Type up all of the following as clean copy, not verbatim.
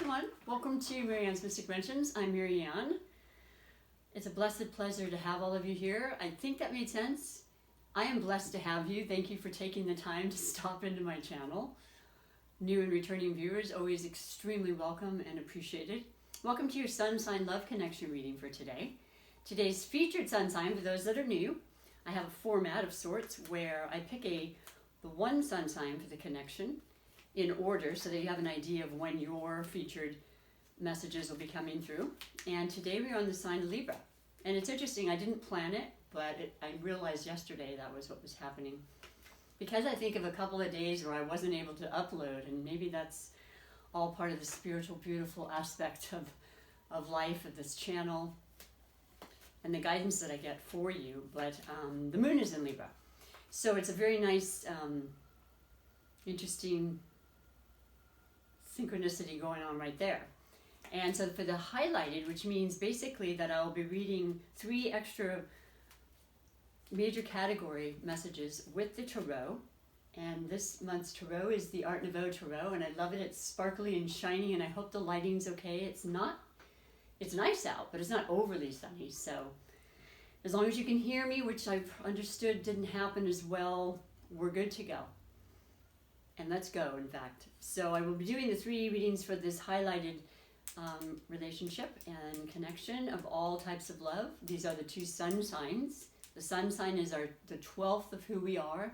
everyone. Welcome to MaryAnne's Mystic Mentions. I'm MaryAnne. It's a blessed pleasure to have all of you here. I think that made sense. I am blessed to have you. Thank you for taking the time to stop into my channel. New and returning viewers, always extremely welcome and appreciated. Welcome to your Sun Sign Love Connection reading for today. Today's featured sun sign, for those that are new, I have a format of sorts where I pick the one sun sign for the connection in order so that you have an idea of when your featured messages will be coming through. And today we're on the sign of Libra. And it's interesting, I didn't plan it, but I realized yesterday that was what was happening. Because I think of a couple of days where I wasn't able to upload, and maybe that's all part of the spiritual, beautiful aspect of life, of this channel, and the guidance that I get for you. But the moon is in Libra. So it's a very nice, interesting synchronicity going on right there. And so for the highlighted, which means basically that I'll be reading 3 extra major category messages with the tarot. And this month's tarot is the Art Nouveau tarot, and I love it. It's sparkly and shiny, and I hope the lighting's okay. It's nice out, but it's not overly sunny. So as long as you can hear me, which I've understood didn't happen as well, we're good to go. And let's go, in fact. So I will be doing the 3 readings for this highlighted relationship and connection of all types of love. These are the 2 sun signs. The sun sign is the 12th of who we are.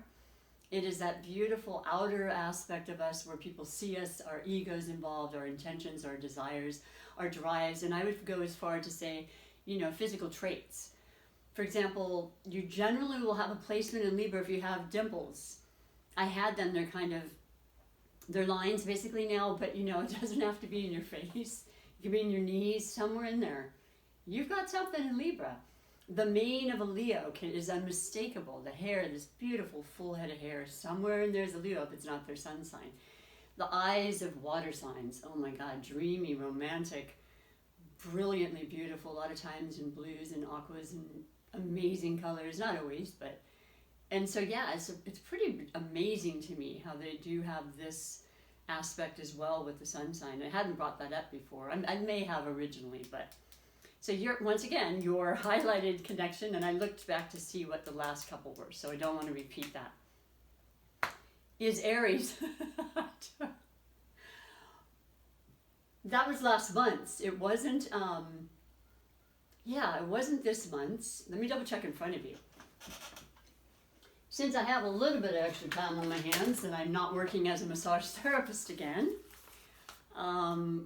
It is that beautiful outer aspect of us where people see us, our egos involved, our intentions, our desires, our drives, and I would go as far to say, physical traits. For example, you generally will have a placement in Libra if you have dimples. I had them, they're lines basically now, but it doesn't have to be in your face. It can be in your knees, somewhere in there. You've got something in Libra. The mane of a Leo is unmistakable. The hair, this beautiful full head of hair, somewhere in there's a Leo if it's not their sun sign. The eyes of water signs, oh my God, dreamy, romantic, brilliantly beautiful, a lot of times in blues and aquas and amazing colors, not always, but. And so, yeah, it's pretty amazing to me how they do have this aspect as well with the sun sign. I hadn't brought that up before. I may have originally, but. So once again, your highlighted connection, and I looked back to see what the last couple were, so I don't want to repeat that, is Aries. That was last month's. It wasn't, it wasn't this month's. Let me double check in front of you. Since I have a little bit of extra time on my hands and I'm not working as a massage therapist again,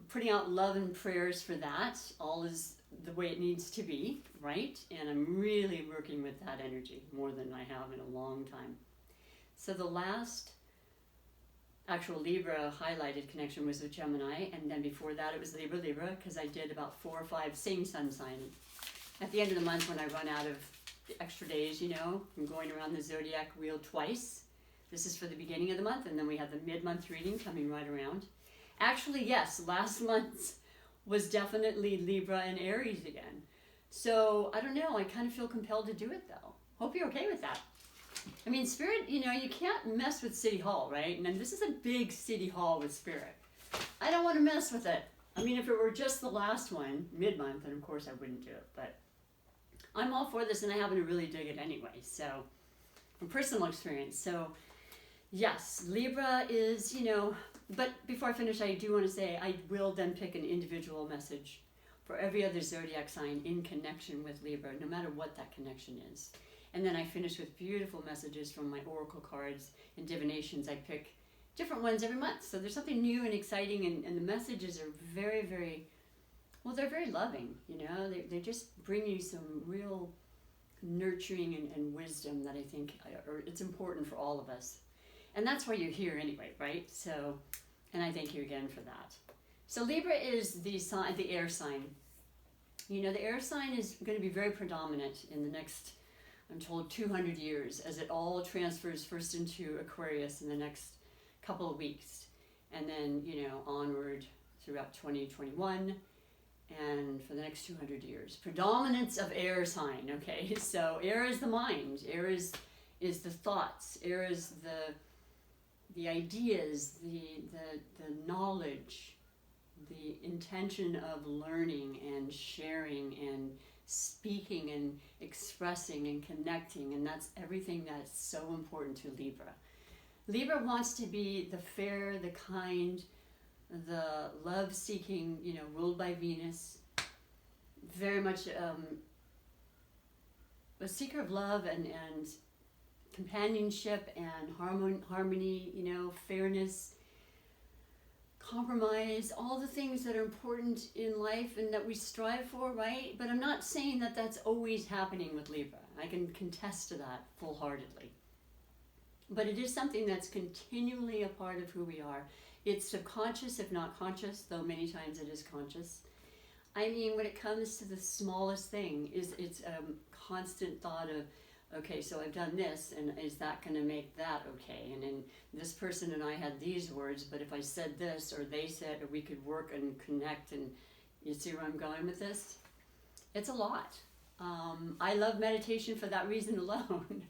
putting out love and prayers for that. All is the way it needs to be, right? And I'm really working with that energy more than I have in a long time. So the last actual Libra highlighted connection was with Gemini, and then before that it was Libra, because I did about 4 or 5 same sun sign. At the end of the month when I run out of extra days, I'm going around the zodiac wheel twice. This is for the beginning of the month, and then we have the mid-month reading coming right around. Actually, yes, last month was definitely Libra and Aries again. So, I don't know, I kind of feel compelled to do it though. Hope you're okay with that. I mean, Spirit, you can't mess with City Hall, right? And this is a big City Hall with Spirit. I don't want to mess with it. I mean, if it were just the last one, mid-month, then of course I wouldn't do it, but I'm all for this, and I happen to really dig it anyway, so from personal experience. So yes, Libra is, but before I finish, I do want to say I will then pick an individual message for every other zodiac sign in connection with Libra, no matter what that connection is. And then I finish with beautiful messages from my oracle cards and divinations. I pick different ones every month, so there's something new and exciting, and the messages are very, very, well, they're very loving, they just bring you some real nurturing and wisdom that I think it's important for all of us. And that's why you're here anyway, right? So, and I thank you again for that. So Libra is the air sign. The air sign is going to be very predominant in the next, I'm told, 200 years, as it all transfers first into Aquarius in the next couple of weeks. And then, onward throughout 2021. And for the next 200 years. Predominance of air sign, okay? So air is the mind. Air is the thoughts. Air is the ideas, the knowledge, the intention of learning and sharing and speaking and expressing and connecting, and that's everything that's so important to Libra. Libra wants to be the fair, the kind, the love-seeking, ruled by Venus, very much a seeker of love and companionship and harmony, fairness, compromise, all the things that are important in life and that we strive for, right? But I'm not saying that that's always happening with Libra. I can contest to that full-heartedly. But it is something that's continually a part of who we are. It's subconscious, if not conscious, though many times it is conscious. I mean, when it comes to the smallest thing, it's a constant thought of, okay, so I've done this, and is that going to make that okay? And then this person and I had these words, but if I said this, or they said, or we could work and connect, and you see where I'm going with this? It's a lot. I love meditation for that reason alone.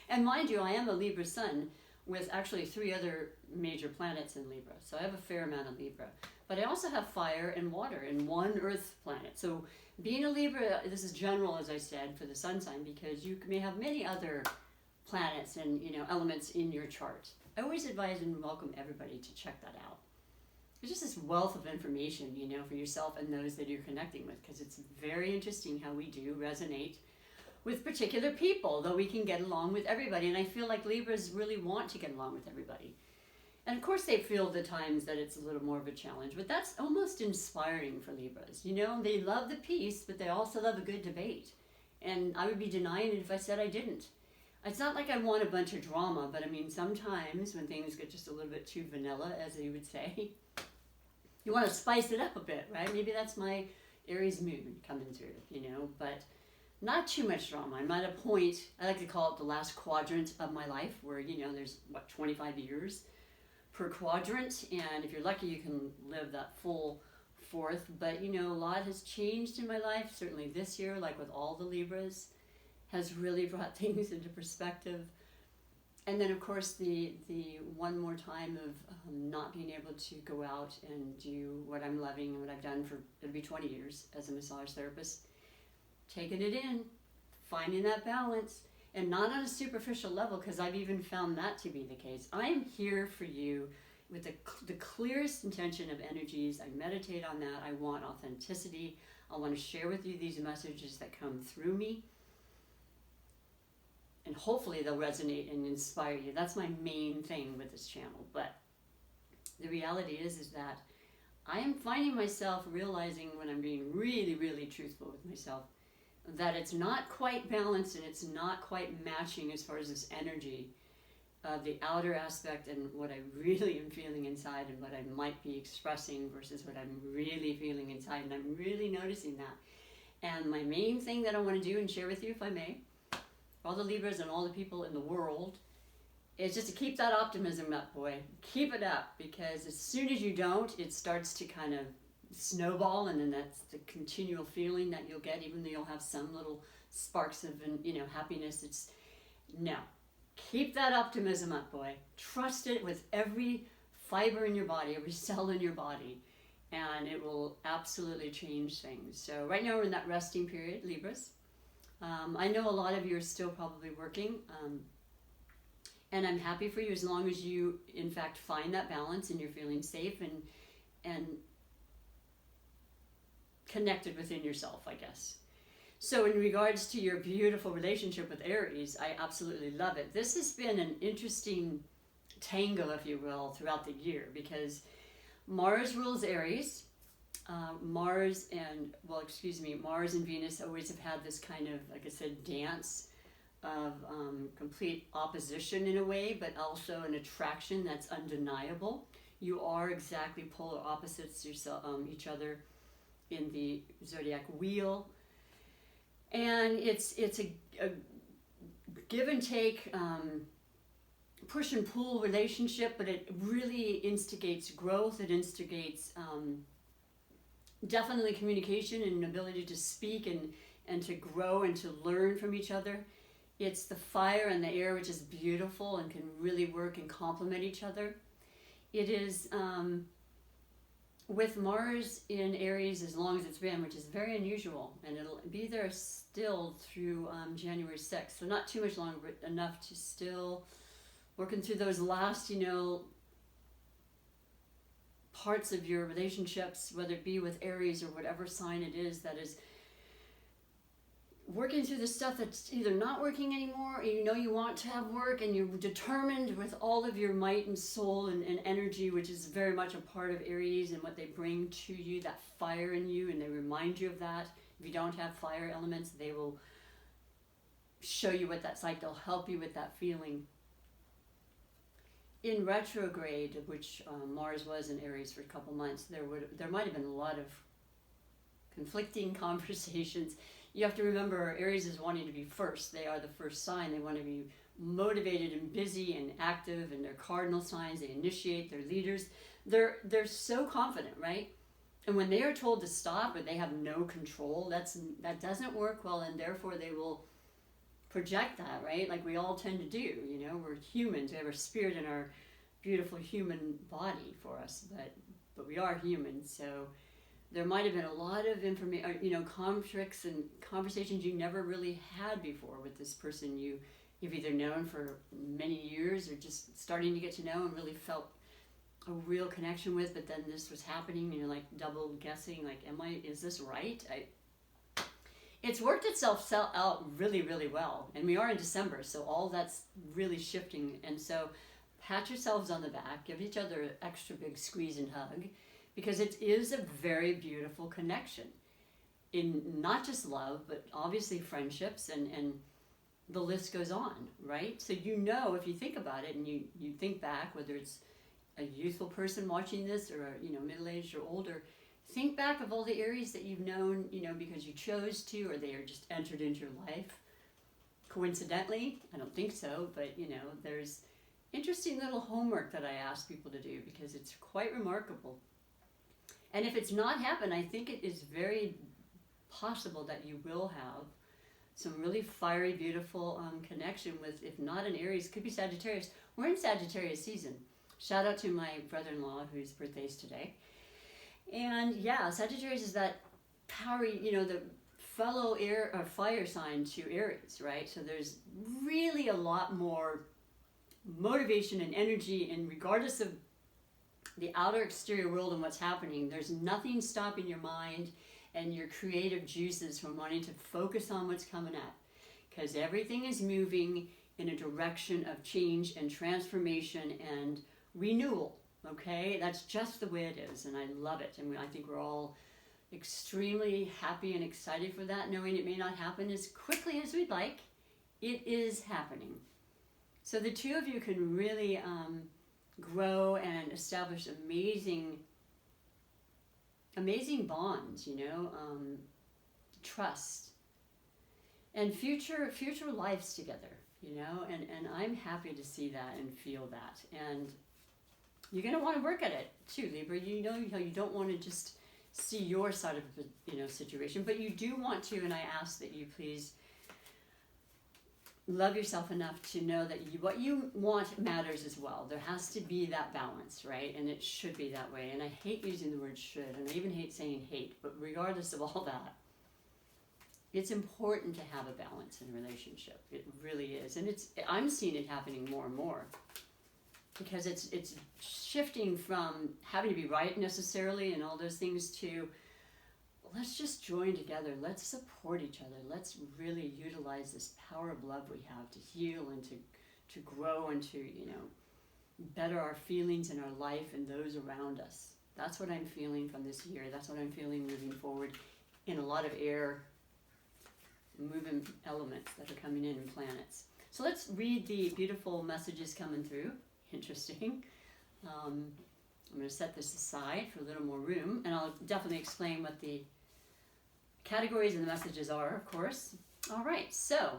And mind you, I am a Libra sun with actually 3 other major planets in Libra. So I have a fair amount of Libra. But I also have fire and water and 1 Earth planet. So being a Libra, this is general, as I said, for the sun sign, because you may have many other planets and elements in your chart. I always advise and welcome everybody to check that out. It's just this wealth of information, for yourself and those that you're connecting with, because it's very interesting how we do resonate with particular people, though we can get along with everybody. And I feel like Libras really want to get along with everybody. And of course they feel the times that it's a little more of a challenge, but that's almost inspiring for Libras. They love the peace, but they also love a good debate. And I would be denying it if I said I didn't. It's not like I want a bunch of drama, but I mean, sometimes when things get just a little bit too vanilla, as they would say, you want to spice it up a bit, right? Maybe that's my Aries moon coming through, but not too much drama. I'm at a point, I like to call it the last quadrant of my life, where, there's, 25 years per quadrant, and if you're lucky, you can live that full 4th, but, a lot has changed in my life, certainly this year, like with all the Libras, has really brought things into perspective. And then, of course, the one more time of not being able to go out and do what I'm loving and what I've done for, it'll be 20 years as a massage therapist, taking it in, finding that balance, and not on a superficial level, because I've even found that to be the case. I am here for you with the clearest intention of energies. I meditate on that. I want authenticity. I want to share with you these messages that come through me. And hopefully they'll resonate and inspire you. That's my main thing with this channel. But the reality is that I am finding myself realizing, when I'm being really, really truthful with myself, that it's not quite balanced and it's not quite matching as far as this energy of the outer aspect and what I really am feeling inside and what I might be expressing versus what I'm really feeling inside. And I'm really noticing that. And my main thing that I want to do and share with you, if I may, all the Libras and all the people in the world, is just to keep that optimism up, boy. Keep it up, because as soon as you don't, it starts to kind of snowball, and then that's the continual feeling that you'll get, even though you'll have some little sparks of happiness. No, keep that optimism up, boy. Trust it with every fiber in your body, every cell in your body, and it will absolutely change things. So right now we're in that resting period, Libras. I know a lot of you are still probably working, and I'm happy for you as long as you in fact find that balance and you're feeling safe and connected within yourself, I guess. So in regards to your beautiful relationship with Aries, I absolutely love it. This has been an interesting tango, if you will, throughout the year, because Mars rules Aries. Mars and Venus always have had this kind of, like I said, dance of complete opposition in a way, but also an attraction that's undeniable. You are exactly polar opposites yourself, each other in the zodiac wheel, and it's a give and take, push and pull relationship, but it really instigates growth. It instigates definitely communication and an ability to speak and to grow and to learn from each other. It's the fire and the air, which is beautiful and can really work and complement each other. It is with Mars in Aries as long as it's been, which is very unusual, and it'll be there still through January 6th, so not too much longer, but enough to still working through those last, parts of your relationships, whether it be with Aries or whatever sign it is that is working through the stuff that's either not working anymore, or you want to have work, and you're determined with all of your might and soul and energy, which is very much a part of Aries and what they bring to you, that fire in you, and they remind you of that. If you don't have fire elements, they will show you what that's like. They'll help you with that feeling. In retrograde, which Mars was in Aries for a couple months, there might have been a lot of conflicting conversations. You have to remember, Aries is wanting to be first. They are the first sign. They want to be motivated and busy and active, and they're cardinal signs. They initiate, they're leaders. They're so confident, right? And when they are told to stop, or they have no control, that doesn't work well, and therefore they will project that, right? Like we all tend to do, we're humans. We have our spirit in our beautiful human body for us, but we are humans, so there might have been a lot of information, conflicts and conversations you never really had before with this person you've either known for many years or just starting to get to know and really felt a real connection with, but then this was happening and you're like double guessing, like, is this right? It's worked itself out really, really well, and we are in December, so all that's really shifting, and so pat yourselves on the back, give each other an extra big squeeze and hug, because it is a very beautiful connection in not just love, but obviously friendships, and the list goes on, right? So if you think about it and you think back, whether it's a youthful person watching this or middle-aged or older, think back of all the Aries that you've known, because you chose to, or they are just entered into your life. Coincidentally, I don't think so, but there's interesting little homework that I ask people to do because it's quite remarkable. And if it's not happened, I think it is very possible that you will have some really fiery, beautiful connection with, if not an Aries, could be Sagittarius. We're in Sagittarius season. Shout out to my brother-in-law whose birthday is today. And yeah, Sagittarius is that power, the fellow air or fire sign to Aries, right? So there's really a lot more motivation and energy, and regardless of the outer exterior world and what's happening, there's nothing stopping your mind and your creative juices from wanting to focus on what's coming up, because everything is moving in a direction of change and transformation and renewal. Okay, that's just the way it is, and I love it, and I think we're all extremely happy and excited for that, knowing it may not happen as quickly as we'd like. It is happening. So the two of you can really grow and establish amazing bonds, trust, and future lives together, and I'm happy to see that and feel that. And you're going to want to work at it too, Libra. How you don't want to just see your side of the situation, but you do want to, and I ask that you please love yourself enough to know that what you want matters as well. There has to be that balance, right? And it should be that way. And I hate using the word should, and I even hate saying hate, but regardless of all that, it's important to have a balance in a relationship. It really is. And I'm seeing it happening more and more, because it's shifting from having to be right necessarily and all those things to, let's just join together. Let's support each other. Let's really utilize this power of love we have to heal and to grow and to, better our feelings in our life and those around us. That's what I'm feeling from this year. That's what I'm feeling moving forward in a lot of air moving elements that are coming in planets. So let's read the beautiful messages coming through. Interesting. I'm going to set this aside for a little more room, and I'll definitely explain what the categories and the messages are, of course. All right, so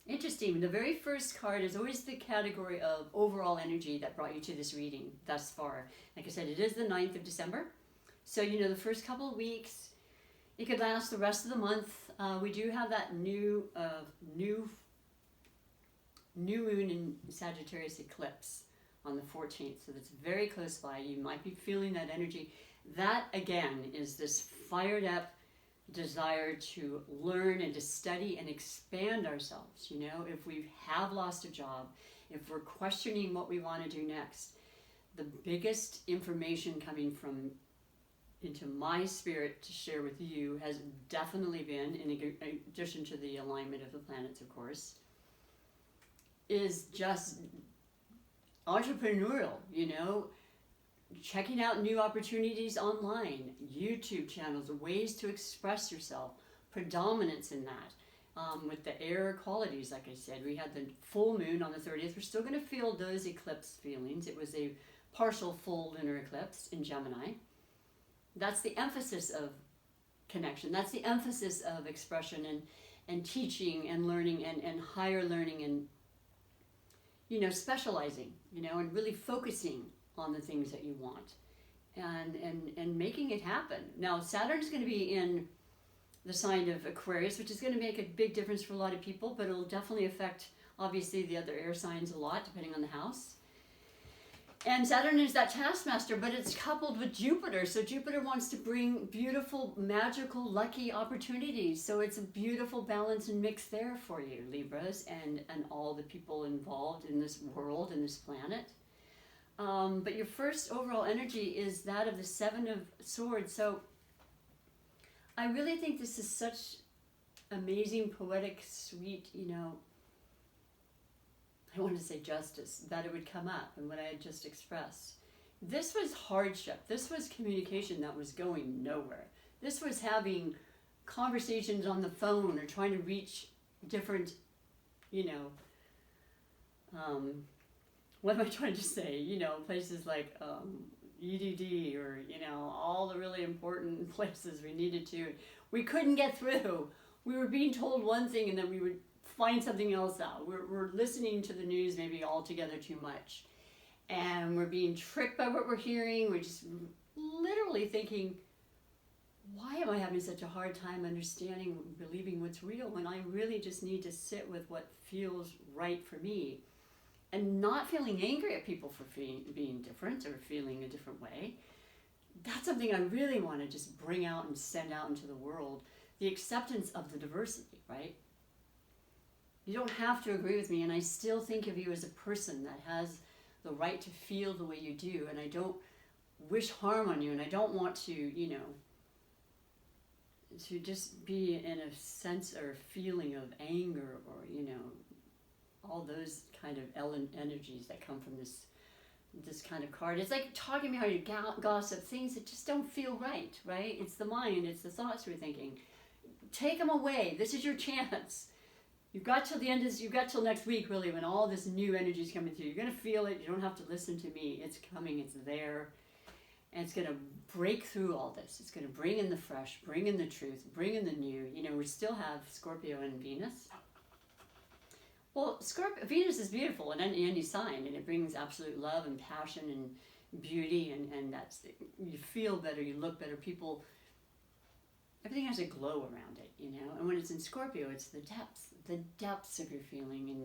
interesting. The very first card is always the category of overall energy that brought you to this reading thus far. Like I said, it is the 9th of December. So, the first couple of weeks, it could last the rest of the month. We do have that new moon in Sagittarius eclipse on the 14th, so that's very close by. You might be feeling that energy. That, again, is this fired up desire to learn and to study and expand ourselves. You know, if we have lost a job, if we're questioning what we want to do next, the biggest information coming from into my spirit to share with you has definitely been, in addition to the alignment of the planets, of course, is just entrepreneurial, you know, checking out new opportunities online, YouTube channels, ways to express yourself, predominance in that. With the air qualities, like I said, we had the full moon on the 30th. We're still going to feel those eclipse feelings. It was a partial full lunar eclipse in Gemini. That's the emphasis of connection. That's the emphasis of expression and teaching and learning and higher learning and, you know, specializing, you know, and really focusing on the things that you want and making it happen. Now, Saturn's going to be in the sign of Aquarius, which is going to make a big difference for a lot of people, but it'll definitely affect, obviously, the other air signs a lot, depending on the house. And Saturn is that taskmaster, but it's coupled with Jupiter. So Jupiter wants to bring beautiful, magical, lucky opportunities. So it's a beautiful balance and mix there for you, Libras, and all the people involved in this world, in this planet. But your first overall energy is that of the Seven of Swords. So I really think this is such amazing, poetic, sweet, you know, I want to say justice, that it would come up and what I had just expressed. This was hardship. This was communication that was going nowhere. This was having conversations on the phone or trying to reach different, you know, what am I trying to say? You know, places like EDD or, you know, all the really important places we needed to. We couldn't get through. We were being told one thing and then we would find something else out. We're listening to the news maybe altogether too much. And we're being tricked by what we're hearing. We're just literally thinking, why am I having such a hard time understanding, believing what's real when I really just need to sit with what feels right for me? And not feeling angry at people for being different or feeling a different way. That's something I really want to just bring out and send out into the world. The acceptance of the diversity, right? You don't have to agree with me, and I still think of you as a person that has the right to feel the way you do, and I don't wish harm on you, and I don't want to, you know, to just be in a sense or feeling of anger or, you know, all those kind of energies that come from this kind of card. It's like talking about how you gossip things that just don't feel right, right? It's the mind, it's the thoughts we're thinking. Take them away. This is your chance. You've got till the end of, you've got till next week, really, when all this new energy is coming through. You're going to feel it. You don't have to listen to me. It's coming. It's there. And it's going to break through all this. It's going to bring in the fresh, bring in the truth, bring in the new. You know, we still have Scorpio and Venus. Well, Venus is beautiful in any sign, and it brings absolute love and passion and beauty, and that's, you feel better, you look better. People, everything has a glow around it, you know. And when it's in Scorpio, it's the depths of your feeling and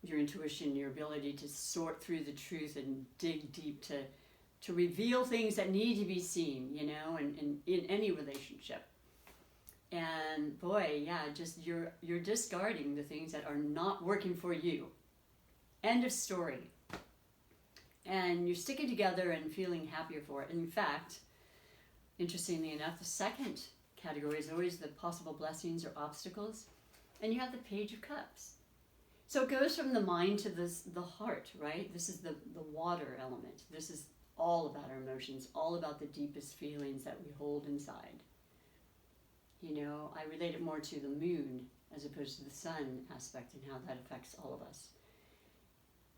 your intuition, your ability to sort through the truth and dig deep to reveal things that need to be seen, you know, and in any relationship. And boy, yeah, just you're discarding the things that are not working for you. End of story. And you're sticking together and feeling happier for it. And in fact, interestingly enough, the second category is always the possible blessings or obstacles. And you have the Page of Cups. So it goes from the mind to the heart, right? This is the water element. This is all about our emotions, all about the deepest feelings that we hold inside. You know, I relate it more to the moon as opposed to the sun aspect and how that affects all of us.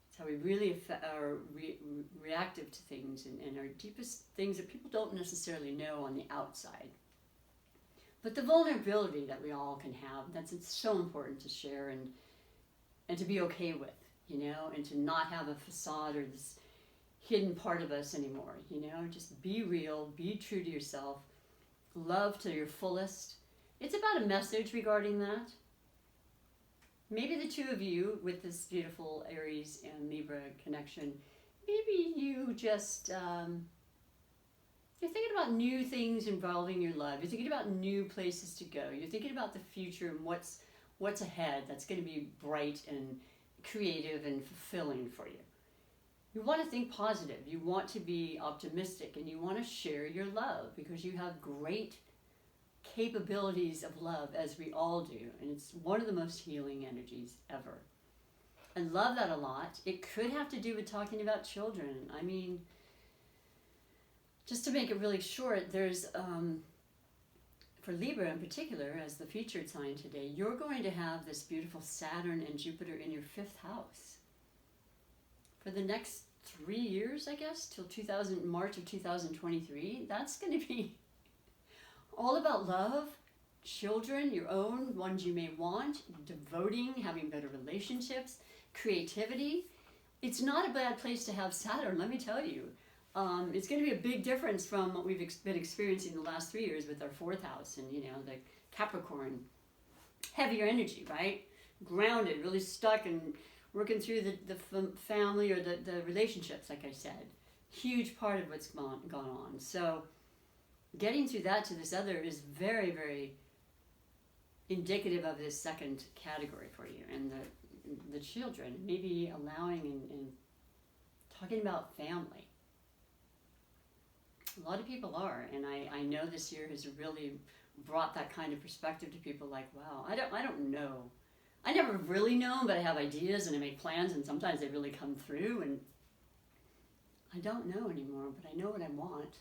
It's how we really are reactive to things and our deepest things that people don't necessarily know on the outside. But the vulnerability that we all can have, it's so important to share and to be okay with, you know, and to not have a facade or this hidden part of us anymore, you know. Just be real, be true to yourself. Love to your fullest. It's about a message regarding that. Maybe the two of you with this beautiful Aries and Libra connection maybe you just, you're thinking about new things involving your love. You're thinking about new places to go. You're thinking about the future and what's ahead that's going to be bright and creative and fulfilling for you. You want to think positive. You want to be optimistic, and you want to share your love because you have great capabilities of love, as we all do, and it's one of the most healing energies ever. I love that a lot. It could have to do with talking about children. I mean, just to make it really short, there's, for Libra in particular, as the featured sign today, you're going to have this beautiful Saturn and Jupiter in your 5th house. For the next 3 years, I guess, till March of 2023, that's going to be all about love, children, your own, ones you may want, devoting, having better relationships, creativity. It's not a bad place to have Saturn, let me tell you. It's going to be a big difference from what we've been experiencing the last 3 years with our 4th house and, the Capricorn. Heavier energy, right? Grounded, really stuck and working through the family or the relationships, like I said. Huge part of what's gone on. So getting through that to this other is very, very indicative of this second category for you. And the children, maybe allowing and talking about family. A lot of people are, and I know this year has really brought that kind of perspective to people like, wow, I don't know. I never really know, but I have ideas and I make plans, and sometimes they really come through, and I don't know anymore, but I know what I want.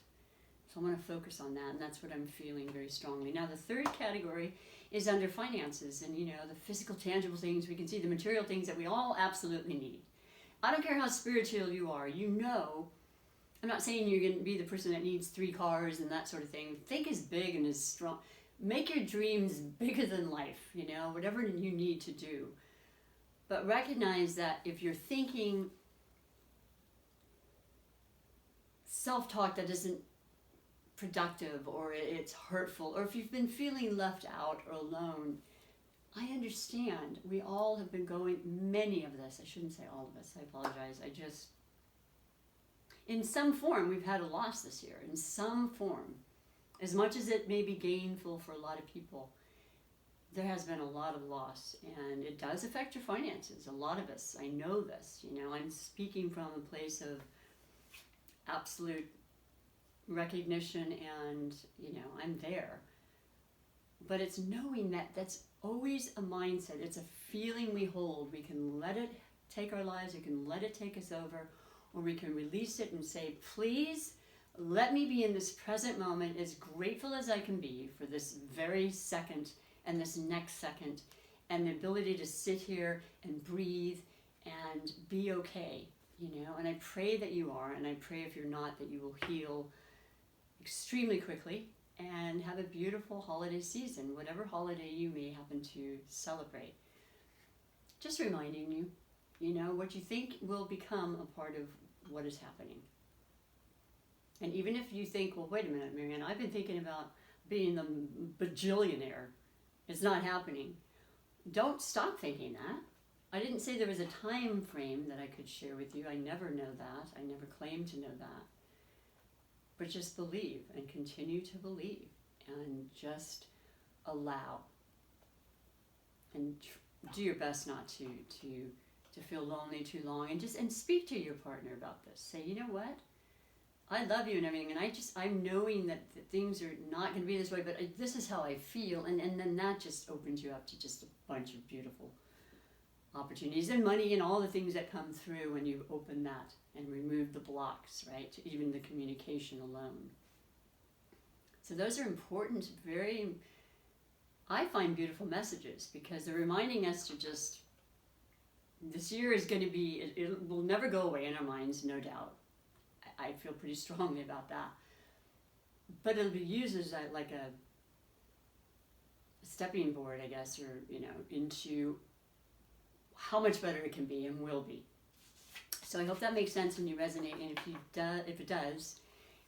So I want to focus on that, and that's what I'm feeling very strongly. Now, the third category is under finances, and the physical, tangible things we can see, the material things that we all absolutely need. I don't care how spiritual you are, I'm not saying you're going to be the person that needs 3 cars and that sort of thing. Think as big and as strong. Make your dreams bigger than life, whatever you need to do. But recognize that if you're thinking self-talk that isn't productive, or it's hurtful, or if you've been feeling left out or alone, I understand. We all have been going, many of us, I shouldn't say all of us, I apologize. In some form, we've had a loss this year, in some form. As much as it may be gainful for a lot of people, there has been a lot of loss, and it does affect your finances. A lot of us, I know this, I'm speaking from a place of absolute recognition, and, I'm there. But it's knowing that that's always a mindset. It's a feeling we hold. We can let it take our lives, we can let it take us over, or we can release it and say, please, let me be in this present moment as grateful as I can be for this very second and this next second, and the ability to sit here and breathe and be okay, and I pray that you are, and I pray if you're not, that you will heal extremely quickly and have a beautiful holiday season, whatever holiday you may happen to celebrate. Just reminding you, what you think will become a part of what is happening. And even if you think, well, wait a minute, MaryAnne, I've been thinking about being the bajillionaire. It's not happening. Don't stop thinking that. I didn't say there was a time frame that I could share with you. I never know that. I never claim to know that. But just believe and continue to believe and just allow. And do your best not to feel lonely too long, and speak to your partner about this. Say, you know what? I love you and everything, and I'm knowing that things are not going to be this way, but this is how I feel, and then that just opens you up to just a bunch of beautiful opportunities and money and all the things that come through when you open that and remove the blocks, right, to even the communication alone. So those are important, I find beautiful messages, because they're reminding us to just, this year is going to be, it will never go away in our minds, no doubt. I feel pretty strongly about that. But it'll be used as like a stepping board, I guess, or, into how much better it can be and will be. So I hope that makes sense and you resonate. And if it does,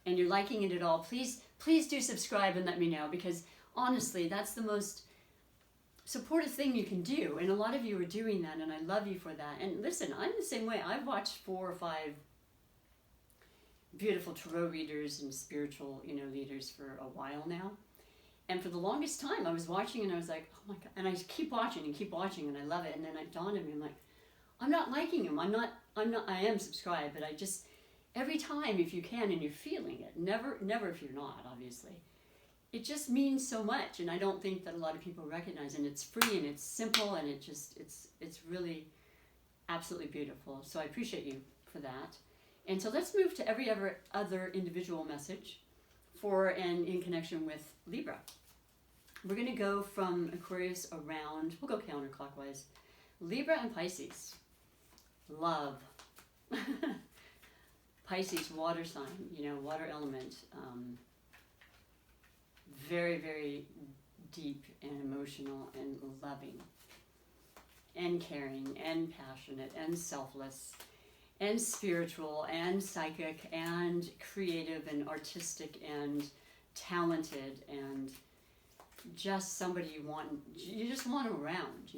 and you're liking it at all, please do subscribe and let me know, because honestly, that's the most supportive thing you can do. And a lot of you are doing that, and I love you for that. And listen, I'm the same way. I've watched 4 or 5 beautiful tarot readers and spiritual, leaders for a while now. And for the longest time, I was watching and I was like, oh my God. And I keep watching and I love it. And then it dawned on me, I'm like, I'm not liking him. I am subscribed, but I just, every time if you can and you're feeling it, never if you're not, obviously. It just means so much. And I don't think that a lot of people recognize, and it's free and it's simple and it's really absolutely beautiful. So I appreciate you for that. And so let's move to every other individual message for and in connection with Libra. We're going to go from Aquarius around, we'll go counterclockwise. Libra and Pisces. Love. Pisces, water sign, water element. Very, very deep and emotional and loving and caring and passionate and selfless and spiritual and psychic and creative and artistic and talented and just somebody you just want them around,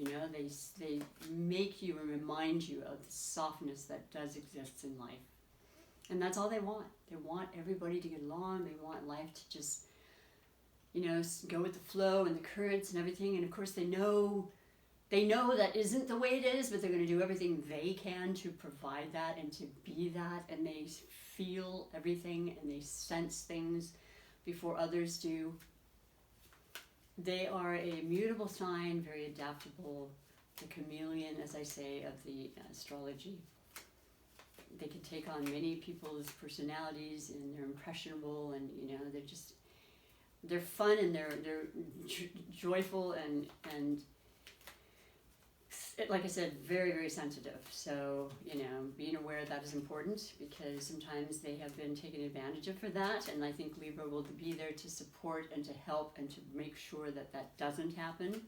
they make you and remind you of the softness that does exist in life. And that's all they want. They want everybody to get along. They want life to just, go with the flow and the currents and everything. And of course they know that isn't the way it is, but they're going to do everything they can to provide that and to be that. And they feel everything and they sense things before others do. They are a mutable sign, very adaptable, the chameleon, as I say, of the astrology. They can take on many people's personalities, and they're impressionable, and they're fun, and they're joyful, and like I said, very, very sensitive. So, being aware of that is important, because sometimes they have been taken advantage of for that, and I think Libra will be there to support and to help and to make sure that that doesn't happen.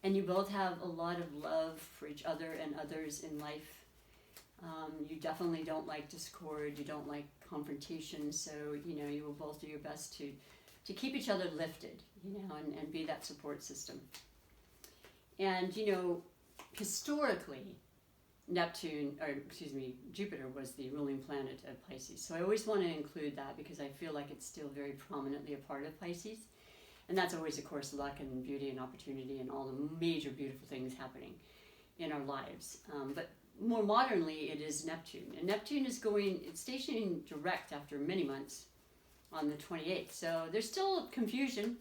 And you both have a lot of love for each other and others in life. You definitely don't like discord, you don't like confrontation, so, you will both do your best to keep each other lifted, and be that support system. And, historically, Jupiter was the ruling planet of Pisces. So I always want to include that because I feel like it's still very prominently a part of Pisces. And that's always, of course, luck and beauty and opportunity and all the major beautiful things happening in our lives. But more modernly, it is Neptune. And Neptune is it's stationing direct after many months on the 28th. So there's still confusion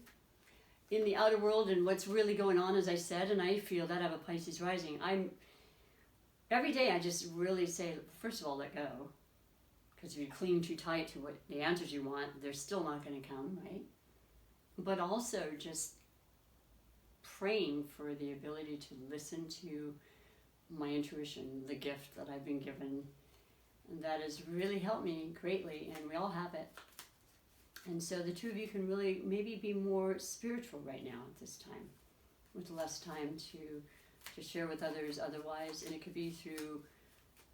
in the outer world and what's really going on, as I said, and I feel that I have a Pisces rising. Every day I just really say, first of all, let go. Because if you cling too tight to what the answers you want, they're still not going to come, right? But also just praying for the ability to listen to my intuition, the gift that I've been given. And that has really helped me greatly, and we all have it. And so the two of you can really maybe be more spiritual right now at this time, with less time to share with others otherwise. And it could be through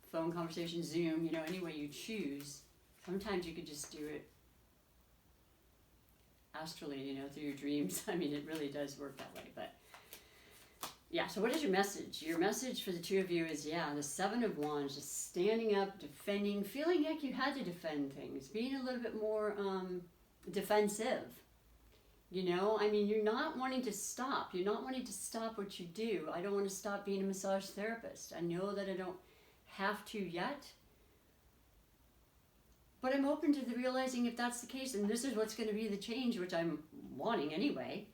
phone conversation, Zoom, any way you choose. Sometimes you could just do it astrally, through your dreams. I mean, it really does work that way. But yeah, so what is your message? Your message for the two of you is, the Seven of Wands, just standing up, defending, feeling like you had to defend things, being a little bit more defensive. You're not wanting to stop. You're not wanting to stop what you do. I don't want to stop being a massage therapist. I know that I don't have to yet. But I'm open to realizing if that's the case, and this is what's going to be the change, which I'm wanting anyway,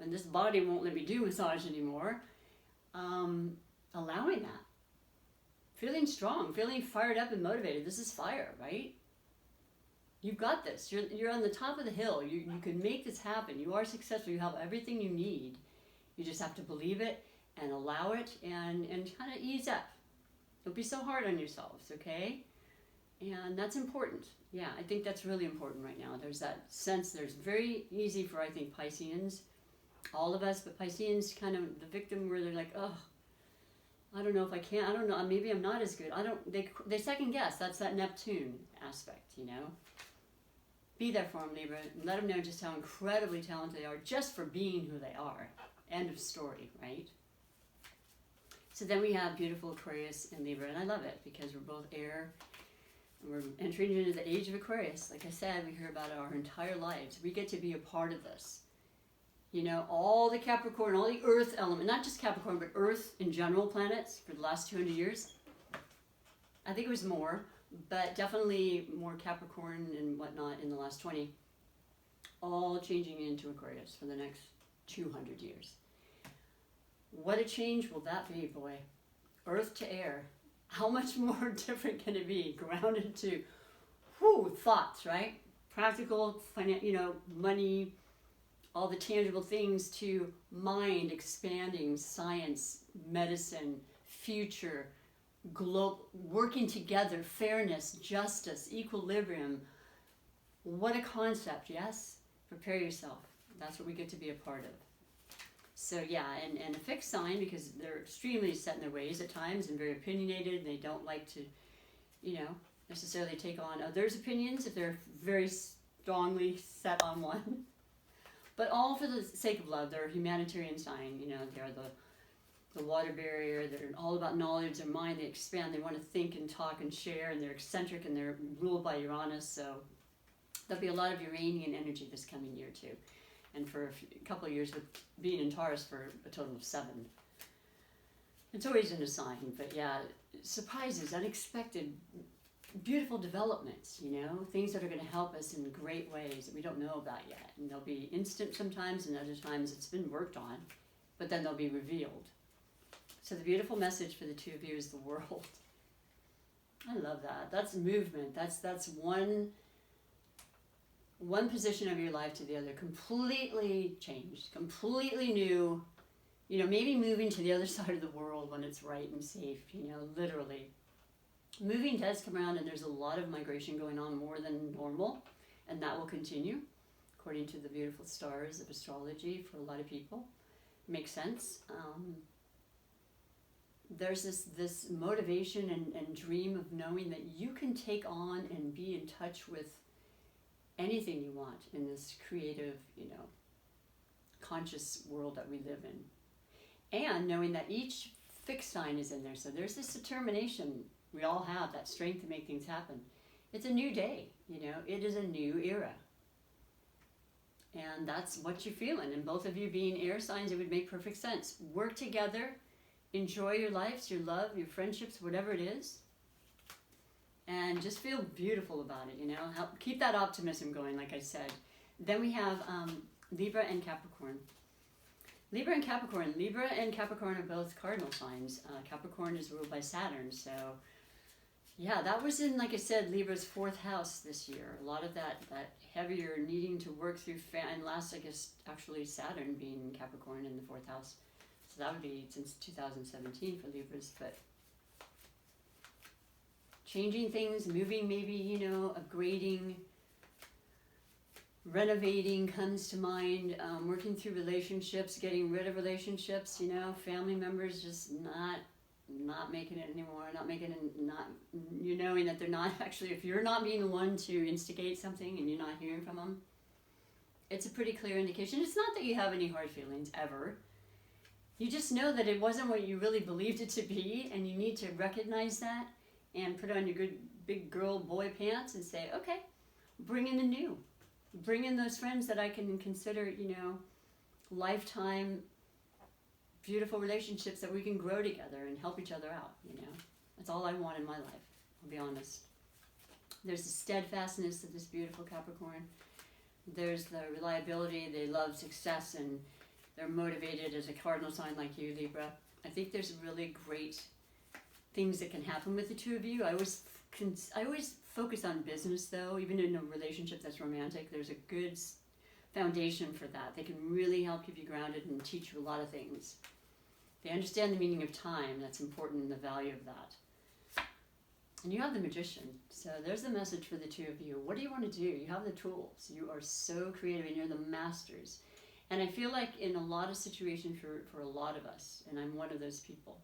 and this body won't let me do massage anymore, allowing that. Feeling strong, feeling fired up and motivated. This is fire, right? You've got this. You're on the top of the hill. You can make this happen. You are successful. You have everything you need. You just have to believe it and allow it and kind of ease up. Don't be so hard on yourselves, okay? And that's important. Yeah, I think that's really important right now. There's that sense, there's very easy for, I think, Pisceans, all of us, but Pisceans kind of the victim where they're like, oh, I don't know if I can. I don't know. Maybe I'm not as good. They second guess. That's that Neptune aspect, Be there for them, Libra. Let them know just how incredibly talented they are just for being who they are. End of story, right? So then we have beautiful Aquarius and Libra, and I love it because we're both air. We're entering into the age of Aquarius. Like I said, we hear about it our entire lives. We get to be a part of this. You know, all the Capricorn, all the Earth element, not just Capricorn, but Earth in general planets for the last 200 years. I think it was more, but definitely more Capricorn and whatnot in the last 20. All changing into Aquarius for the next 200 years. What a change will that be, boy. Earth to air. How much more different can it be? Grounded to, thoughts, right? Practical, money, all the tangible things, to mind, expanding, science, medicine, future, working together, fairness, justice, equilibrium. What a concept, yes? Prepare yourself. That's what we get to be a part of. So yeah, and a fixed sign, because they're extremely set in their ways at times and very opinionated, and they don't like to, necessarily take on others' opinions if they're very strongly set on one. But all for the sake of love. They're a humanitarian sign, they're the water barrier. They're all about knowledge, their mind, they expand, they want to think and talk and share, and they're eccentric and they're ruled by Uranus, so there'll be a lot of Uranian energy this coming year too. And for a couple of years with being in Taurus for a total of 7. It's always in a sign, but yeah, surprises, unexpected, beautiful developments, things that are going to help us in great ways that we don't know about yet. And they'll be instant sometimes, and other times it's been worked on, but then they'll be revealed. So the beautiful message for the two of you is the world. I love that. That's movement. That's one position of your life to the other, completely changed, completely new, maybe moving to the other side of the world when it's right and safe, literally. Moving does come around, and there's a lot of migration going on, more than normal, and that will continue, according to the beautiful stars of astrology for a lot of people. Makes sense. There's this motivation and dream of knowing that you can take on and be in touch with anything you want in this creative, conscious world that we live in. And knowing that each fixed sign is in there. So there's this determination. We all have that strength to make things happen. It's a new day, it is a new era. And that's what you're feeling. And both of you being air signs, it would make perfect sense. Work together, enjoy your lives, your love, your friendships, whatever it is. And just feel beautiful about it, keep that optimism going, like I said. Then we have Libra and Capricorn. Libra and Capricorn are both cardinal signs. Capricorn is ruled by Saturn, so yeah, that was in, like I said, Libra's 4th house this year. A lot of that heavier needing to work through, and last, I guess, actually Saturn being Capricorn in the 4th house. So that would be since 2017 for Libras, but changing things, moving, maybe, upgrading, renovating comes to mind, working through relationships, getting rid of relationships, family members just not making it anymore, knowing that they're not actually, if you're not being the one to instigate something and you're not hearing from them, it's a pretty clear indication. It's not that you have any hard feelings, ever. You just know that it wasn't what you really believed it to be, and you need to recognize that and put on your good big girl boy pants and say, okay, bring in the new. Bring in those friends that I can consider, lifetime beautiful relationships that we can grow together and help each other out, That's all I want in my life, I'll be honest. There's the steadfastness of this beautiful Capricorn. There's the reliability, they love success, and they're motivated as a cardinal sign like you, Libra. I think there's really great things that can happen with the two of you. I always focus on business, though. Even in a relationship that's romantic, there's a good foundation for that. They can really help keep you grounded and teach you a lot of things. They understand the meaning of time. That's important, and the value of that. And you have the Magician. So there's the message for the two of you. What do you want to do? You have the tools. You are so creative, and you're the masters. And I feel like in a lot of situations for a lot of us, and I'm one of those people,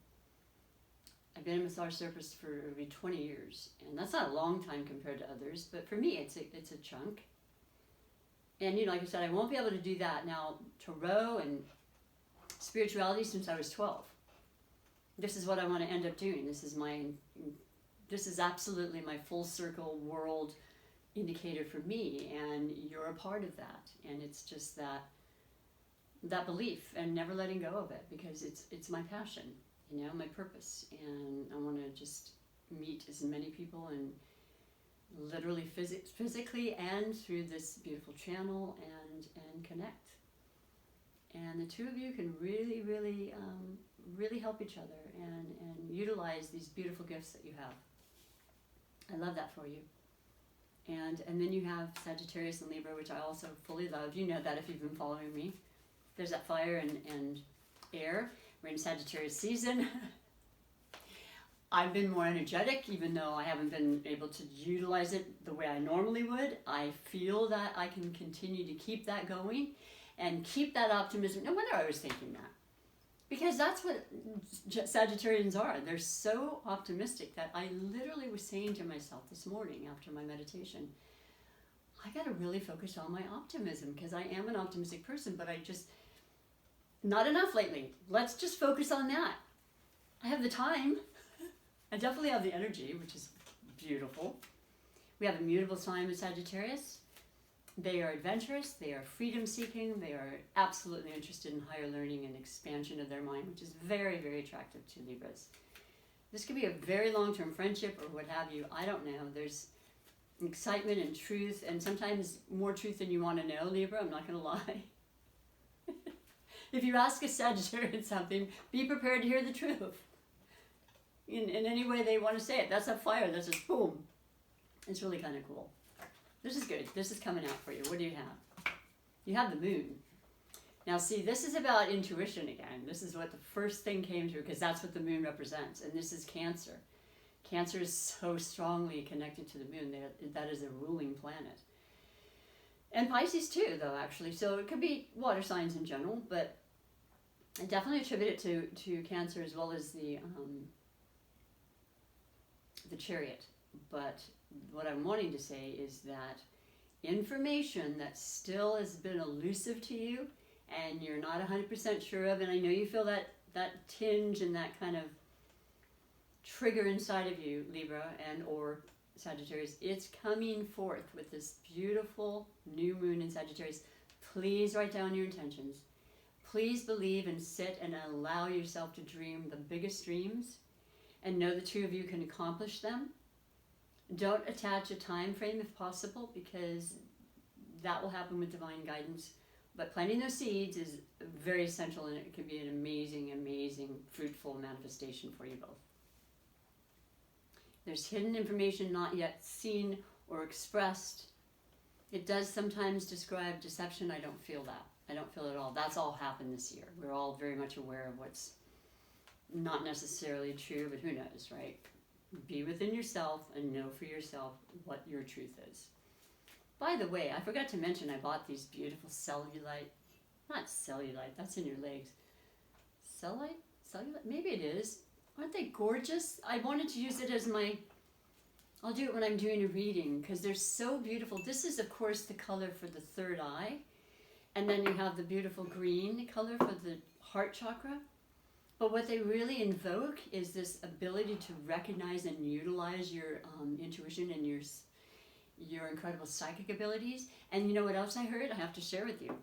I've been a massage therapist for over 20 years, and that's not a long time compared to others, but for me, it's a chunk. And, like I said, I won't be able to do that now, tarot and spirituality, since I was 12. This is what I want to end up doing. This is my this is absolutely my full circle world indicator for me, and you're a part of that. And it's just that belief and never letting go of it, because it's my passion, you know, my purpose, and I want to just meet as many people, and literally physically and through this beautiful channel, and connect. And the two of you can really, really, really help each other and utilize these beautiful gifts that you have. I love that for you. And then you have Sagittarius and Libra, which I also fully love. You know that if you've been following me. There's that fire and air. We're in Sagittarius season. I've been more energetic, even though I haven't been able to utilize it the way I normally would. I feel that I can continue to keep that going and keep that optimism. No wonder I was thinking that. Because that's what Sagittarians are. They're so optimistic that I literally was saying to myself this morning after my meditation, I got to really focus on my optimism, because I am an optimistic person, but I just, not enough lately. Let's just focus on that. I have the time. I definitely have the energy, which is beautiful. We have a mutable sign with Sagittarius. They are adventurous, they are freedom-seeking, they are absolutely interested in higher learning and expansion of their mind, which is very, very attractive to Libras. This could be a very long-term friendship or what have you. I don't know. There's excitement and truth, and sometimes more truth than you want to know, Libra. I'm not going to lie. If you ask a Sagittarian something, be prepared to hear the truth. In any way they want to say it. That's a fire. That's just boom. It's really kind of cool. This is good. This is coming out for you. What do you have? You have the moon. Now see, this is about intuition again. This is what the first thing came to, because that's what the moon represents. And this is Cancer. Cancer is so strongly connected to the moon. That is a ruling planet. And Pisces too, though, actually. So it could be water signs in general, but I definitely attribute it to Cancer, as well as the Chariot. But what I'm wanting to say is that information that still has been elusive to you and you're not 100% sure of, and I know you feel that tinge and that kind of trigger inside of you, Libra and or Sagittarius, it's coming forth with this beautiful new moon in Sagittarius. Please write down your intentions. Please believe and sit and allow yourself to dream the biggest dreams, and know the two of you can accomplish them. Don't attach a time frame if possible, because that will happen with divine guidance. But planting those seeds is very essential, and it can be an amazing, amazing, fruitful manifestation for you both. There's hidden information not yet seen or expressed. It does sometimes describe deception. I don't feel that. I don't feel it at all. That's all happened this year. We're all very much aware of what's not necessarily true, but who knows, right? Be within yourself and know for yourself what your truth is. By the way, I forgot to mention I bought these beautiful cellulite, not cellulite, that's in your legs. Cellulite? Maybe it is. Aren't they gorgeous? I wanted to use it as my, I'll do it when I'm doing a reading, because they're so beautiful. This is, of course, the color for the third eye. And then you have the beautiful green color for the heart chakra. But what they really invoke is this ability to recognize and utilize your intuition and your incredible psychic abilities. And you know what else I heard? I have to share with you.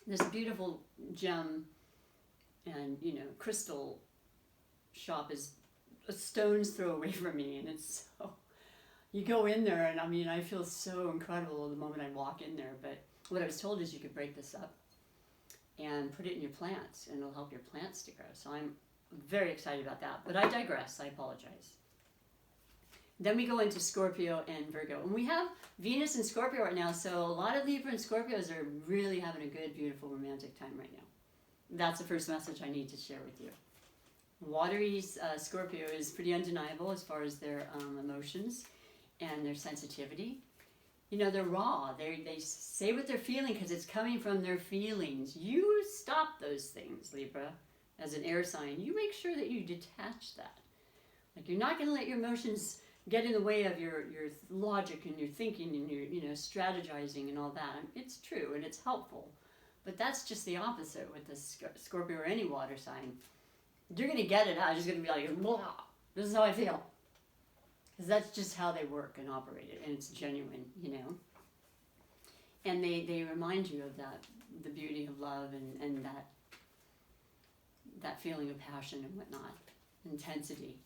This beautiful gem and, crystal shop is a stone's throw away from me. And it's so, you go in there and I feel so incredible the moment I walk in there. But what I was told is you could break this up and put it in your plants, and it'll help your plants to grow. So I'm very excited about that. But I digress. I apologize. Then we go into Scorpio and Virgo. And we have Venus in Scorpio right now, so a lot of Libra and Scorpios are really having a good, beautiful, romantic time right now. That's the first message I need to share with you. Watery Scorpio is pretty undeniable as far as their emotions and their sensitivity. They're raw. They say what they're feeling because it's coming from their feelings. You stop those things, Libra, as an air sign. You make sure that you detach that. Like, you're not going to let your emotions get in the way of your logic and your thinking and your strategizing and all that. It's true and it's helpful. But that's just the opposite with the Scorpio or any water sign. You're going to get it out. It's just going to be like, blah. This is how I feel. because that's just how they work and operate it, and it's genuine, you know. And they remind you of that, the beauty of love and that feeling of passion and whatnot, intensity.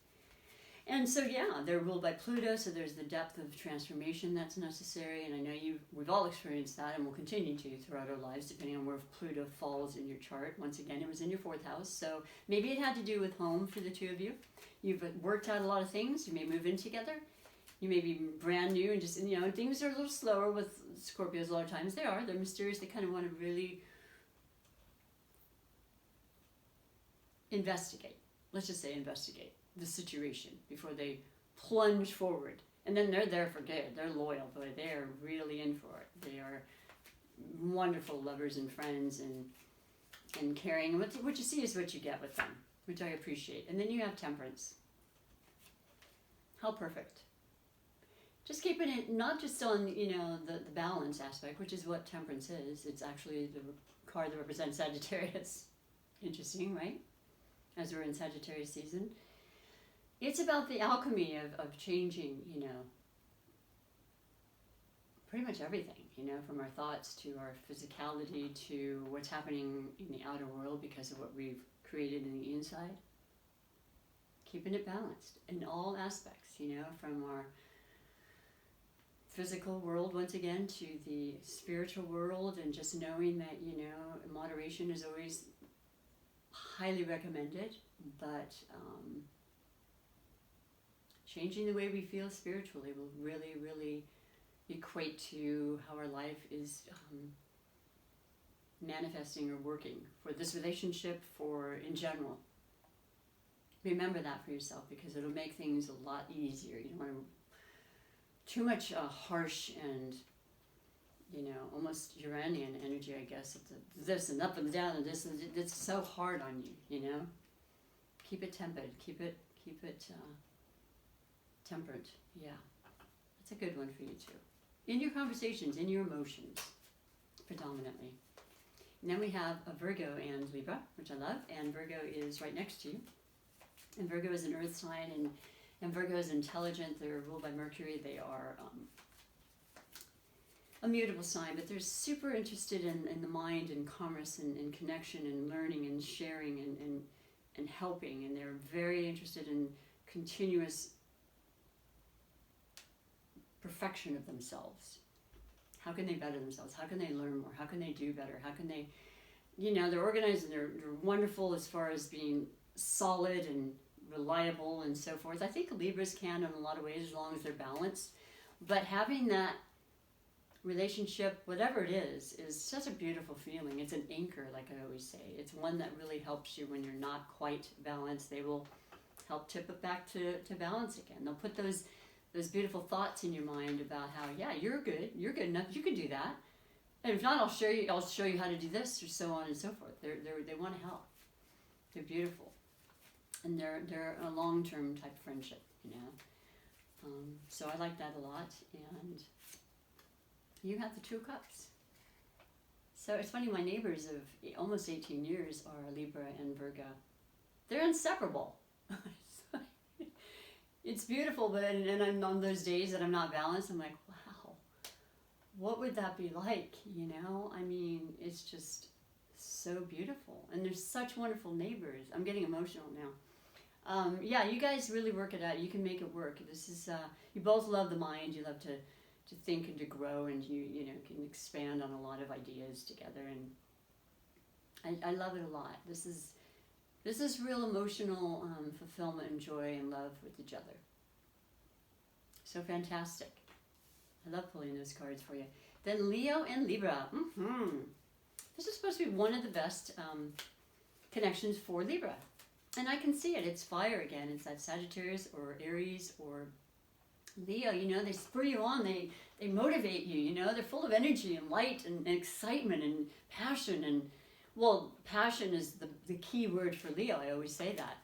And so, yeah, they're ruled by Pluto, so there's the depth of transformation that's necessary, and I know we've all experienced that and will continue to throughout our lives, depending on where Pluto falls in your chart. Once again, it was in your 4th house, so maybe it had to do with home for the two of you. You've worked out a lot of things. You may move in together. You may be brand new and just, you know, things are a little slower with Scorpios a lot of times. They're mysterious. They kind of want to really investigate. Let's just say investigate the situation before they plunge forward. And then they're there for good. They're loyal, but they're really in for it. They are wonderful lovers and friends and caring. And what you see is what you get with them, which I appreciate. And then you have Temperance. How perfect. Just keeping it not just on, you know, the balance aspect, which is what Temperance is. It's actually the card that represents Sagittarius. Interesting, right? As we're in Sagittarius season. It's about the alchemy of changing, you know, pretty much everything, you know, from our thoughts to our physicality to what's happening in the outer world because of what we've created in the inside. Keeping it balanced in all aspects, you know, from our physical world once again to the spiritual world, and just knowing that, you know, moderation is always highly recommended, but changing the way we feel spiritually will really, really equate to how our life is manifesting or working for this relationship, for in general. Remember that for yourself, because it'll make things a lot easier. You don't want too much harsh and, you know, almost Uranian energy, I guess. It's this and up and down and this, and it's so hard on you, you know. Keep it tempered. Keep it temperate. Yeah, that's a good one for you too. In your conversations, in your emotions, predominantly. And then we have a Virgo and Libra, which I love, and Virgo is right next to you. And Virgo is an earth sign, and Virgo is intelligent. They're ruled by Mercury. They are a mutable sign, but they're super interested in the mind and commerce and connection and learning and sharing and helping. And they're very interested in continuous perfection of themselves. How can they better themselves? How can they learn more? How can they do better? How can they, you know, they're organized and they're wonderful as far as being solid and reliable and so forth. I think Libras can in a lot of ways as long as they're balanced. But having that relationship, whatever it is such a beautiful feeling. It's an anchor, like I always say. It's one that really helps you when you're not quite balanced. They will help tip it back to balance again. They'll put those beautiful thoughts in your mind about how, yeah, you're good enough, you can do that. And if not, I'll show you how to do this, or so on and so forth. They want to help. They're beautiful. And they're a long-term type of friendship, you know. So I like that a lot. And you have the Two of Cups. So it's funny, my neighbors of almost 18 years are Libra and Virgo. They're inseparable. It's beautiful, but and I'm on those days that I'm not balanced, I'm like, wow, what would that be like, you know? I mean, it's just so beautiful. And they're such wonderful neighbors. I'm getting emotional now. Yeah, you guys really work it out. You can make it work. This is, you both love the mind. You love to think and to grow, and you know, can expand on a lot of ideas together. And I love it a lot. This is real emotional fulfillment and joy and love with each other. So fantastic. I love pulling those cards for you. Then Leo and Libra. This is supposed to be one of the best connections for Libra. And I can see it. It's fire again. It's that Sagittarius or Aries or Leo. You know, they spur you on. They motivate you. You know, they're full of energy and light and excitement and passion. And, well, passion is the key word for Leo. I always say that.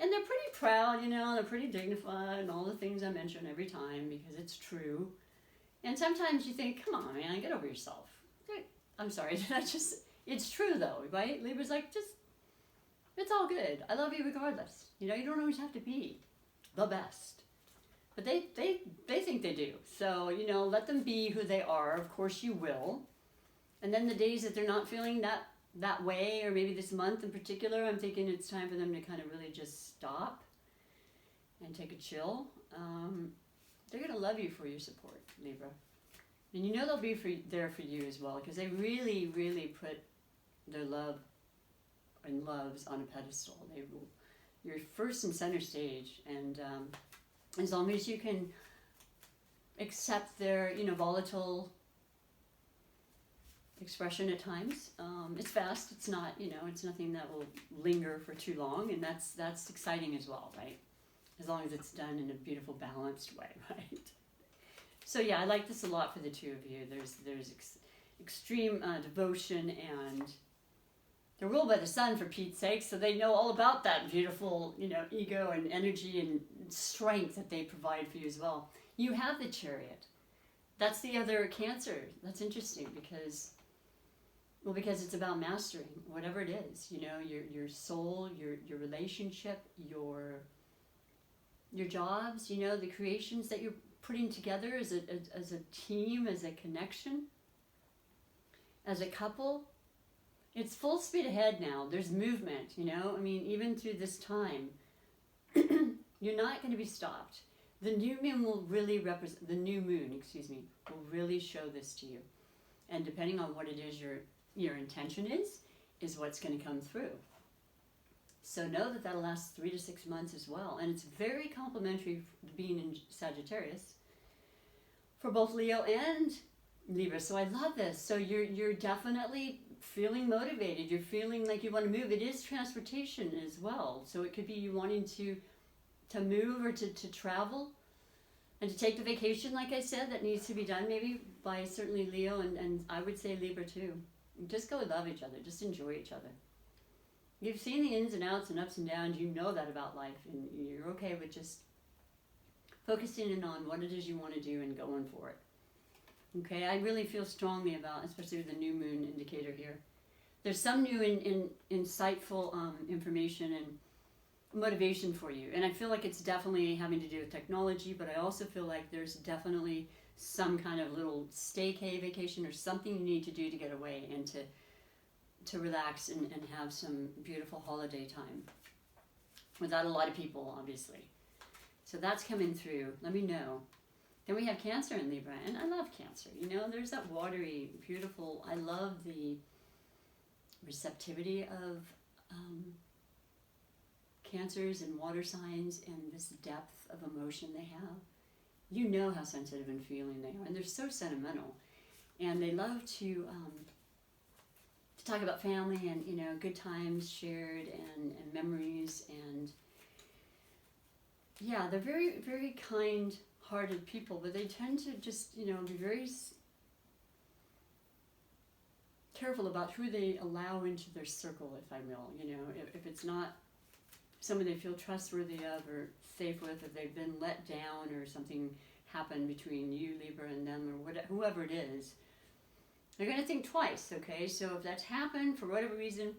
And they're pretty proud, you know. They're pretty dignified and all the things I mention every time because it's true. And sometimes you think, come on, man, get over yourself. I'm sorry, it's true though, right? Libra's like, it's all good. I love you regardless. You know, you don't always have to be the best. But they think they do. So, you know, let them be who they are. Of course you will. And then the days that they're not feeling that way, or maybe this month in particular, I'm thinking it's time for them to kind of really just stop and take a chill. They're going to love you for your support, Libra. And you know they'll be there for you as well, because they really, really put their love and loves on a pedestal. You're first and center stage, and as long as you can accept their, you know, volatile expression at times, it's fast. It's not, you know, it's nothing that will linger for too long, and that's exciting as well, right? As long as it's done in a beautiful, balanced way, right? So yeah, I like this a lot for the two of you. There's extreme devotion, and they're ruled by the sun, for Pete's sake, so they know all about that beautiful, you know, ego and energy and strength that they provide for you as well. You have the Chariot. That's the other Cancer. That's interesting because it's about mastering whatever it is, you know, your soul, your relationship, your jobs, you know, the creations that you're putting together as a team, as a connection, as a couple. It's full speed ahead now. There's movement, you know. I mean, even through this time, you're not going to be stopped. The new moon will really represent, will really show this to you. And depending on what it is your intention is what's going to come through. So know that that'll last 3 to 6 months as well. And it's very complementary being in Sagittarius for both Leo and Libra. So I love this. So you're definitely feeling motivated. You're feeling like you want to move. It is transportation as well. So it could be you wanting to move or to travel and to take the vacation, like I said, that needs to be done maybe by certainly Leo and I would say Libra too. Just go love each other. Just enjoy each other. You've seen the ins and outs and ups and downs. You know that about life, and you're okay with just focusing in on what it is you want to do and going for it. Okay, I really feel strongly about, especially with the new moon indicator here. There's some new insightful information and motivation for you. And I feel like it's definitely having to do with technology, but I also feel like there's definitely some kind of little staycay vacation or something you need to do to get away and to relax and have some beautiful holiday time without a lot of people, obviously. So that's coming through. Let me know. Then we have Cancer and Libra, and I love Cancer. You know, there's that watery, beautiful, I love the receptivity of Cancers and water signs and this depth of emotion they have. You know how sensitive and feeling they are, and they're so sentimental. And they love to talk about family and, you know, good times shared and memories. And yeah, they're very, very kind-hearted people, but they tend to just, you know, be very careful about who they allow into their circle, if I will. You know, if it's not someone they feel trustworthy of or safe with, if they've been let down or something happened between you, Libra, and them, or whatever, whoever it is, they're going to think twice, okay? So if that's happened for whatever reason,